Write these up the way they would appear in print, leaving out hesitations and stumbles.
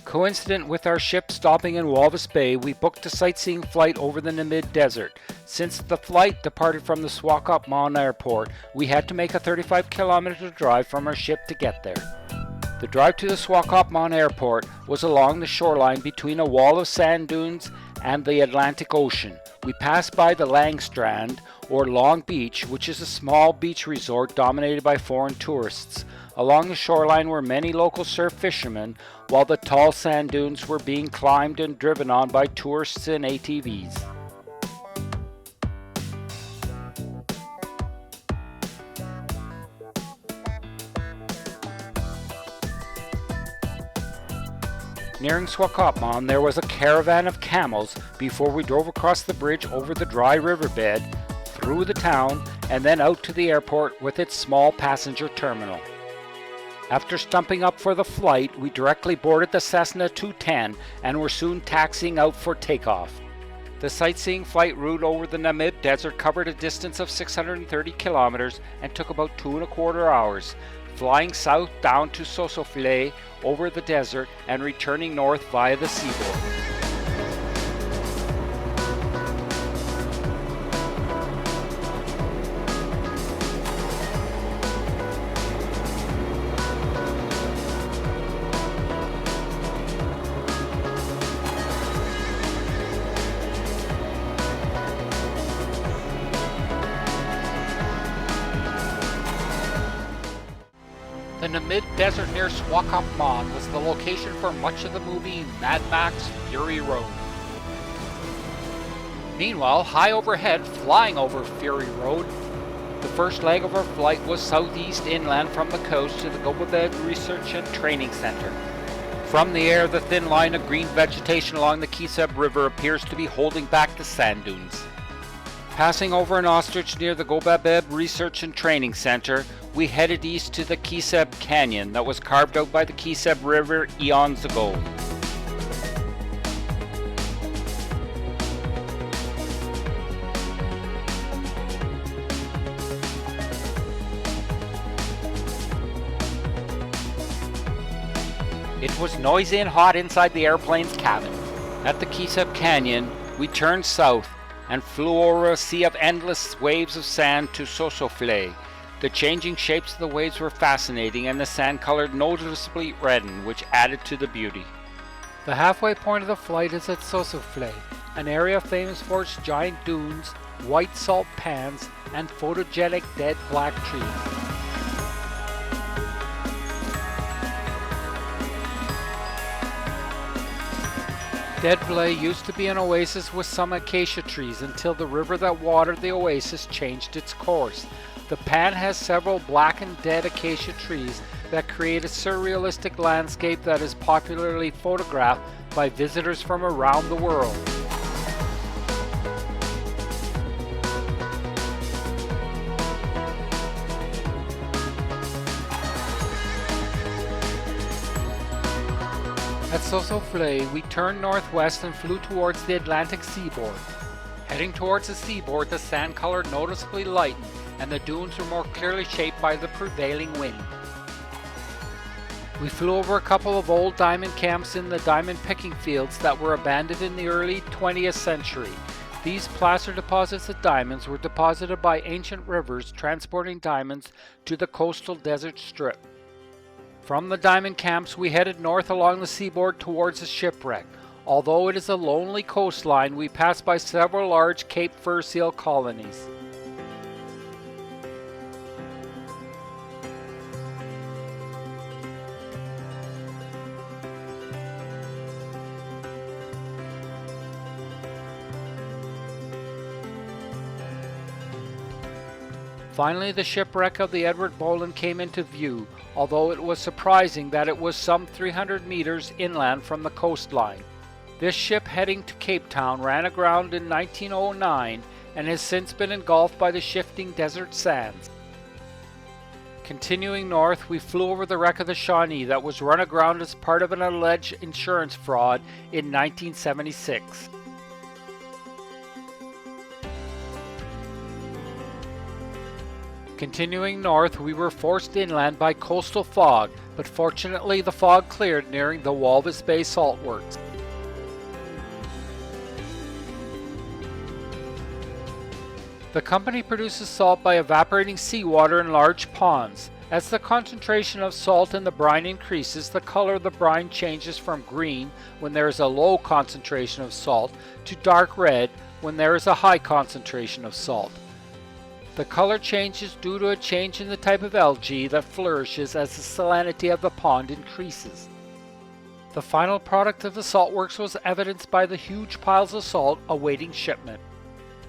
Coincident with our ship stopping in Walvis Bay, we booked a sightseeing flight over the Namib Desert. Since the flight departed from the Swakopmund airport, we had to make a 35-kilometer drive from our ship to get there. The drive to the Swakopmund airport was along the shoreline between a wall of sand dunes and the Atlantic Ocean. We passed by the Langstrand, or Long Beach, which is a small beach resort dominated by foreign tourists. Along the shoreline were many local surf fishermen, while the tall sand dunes were being climbed and driven on by tourists in ATVs. Nearing Swakopmund, there was a caravan of camels before we drove across the bridge over the dry riverbed, through the town, and then out to the airport with its small passenger terminal. After stumping up for the flight, we directly boarded the Cessna 210 and were soon taxiing out for takeoff. The sightseeing flight route over the Namib Desert covered a distance of 630 kilometers and took about 2.25 hours, flying south down to Sossusvlei over the desert and returning north via the seaboard. The Namib Desert near Swakopmund was the location for much of the movie Mad Max Fury Road. Meanwhile, high overhead, flying over Fury Road, the first leg of our flight was southeast inland from the coast to the Walvis Bay Research and Training Center. From the air, the thin line of green vegetation along the Kiseb River appears to be holding back the sand dunes. Passing over an ostrich near the Walvis Bay Research and Training Center, we headed east to the Kiseb Canyon that was carved out by the Kiseb River eons ago. It was noisy and hot inside the airplane's cabin. At the Kiseb Canyon, we turned south and flew over a sea of endless waves of sand to Sossusvlei. The changing shapes of the waves were fascinating, and the sand colored noticeably reddened, which added to the beauty. The halfway point of the flight is at Sossusvlei, an area famous for its giant dunes, white salt pans, and photogenic dead black trees. Deadvlei used to be an oasis with some acacia trees until the river that watered the oasis changed its course. The pan has several blackened dead acacia trees that create a surrealistic landscape that is popularly photographed by visitors from around the world. At Sossusvlei, we turned northwest and flew towards the Atlantic seaboard. Heading towards the seaboard, the sand color noticeably lightened, and the dunes were more clearly shaped by the prevailing wind. We flew over a couple of old diamond camps in the diamond picking fields that were abandoned in the early 20th century. These placer deposits of diamonds were deposited by ancient rivers transporting diamonds to the coastal desert strip. From the diamond camps, we headed north along the seaboard towards the shipwreck. Although it is a lonely coastline, we passed by several large Cape fur seal colonies. Finally, the shipwreck of the Eduard Bohlen came into view, although it was surprising that it was some 300 meters inland from the coastline. This ship heading to Cape Town ran aground in 1909 and has since been engulfed by the shifting desert sands. Continuing north, we flew over the wreck of the Shawnee that was run aground as part of an alleged insurance fraud in 1976. Continuing north, we were forced inland by coastal fog, but fortunately the fog cleared nearing the Walvis Bay Salt Works. The company produces salt by evaporating seawater in large ponds. As the concentration of salt in the brine increases, the color of the brine changes from green when there is a low concentration of salt to dark red when there is a high concentration of salt. The color changes due to a change in the type of algae that flourishes as the salinity of the pond increases. The final product of the salt works was evidenced by the huge piles of salt awaiting shipment.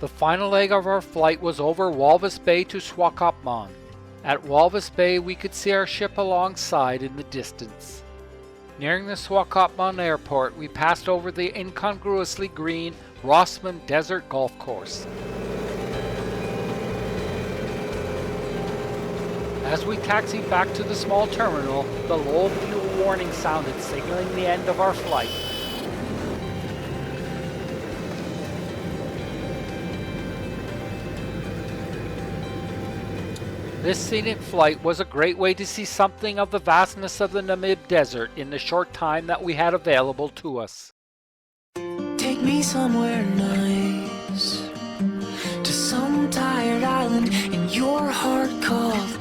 The final leg of our flight was over Walvis Bay to Swakopmund. At Walvis Bay, we could see our ship alongside in the distance. Nearing the Swakopmund airport, we passed over the incongruously green Namib Desert golf course. As we taxied back to the small terminal, the low fuel warning sounded, signaling the end of our flight. This scenic flight was a great way to see something of the vastness of the Namib Desert in the short time that we had available to us. Take me somewhere nice, to some tired island in your heart called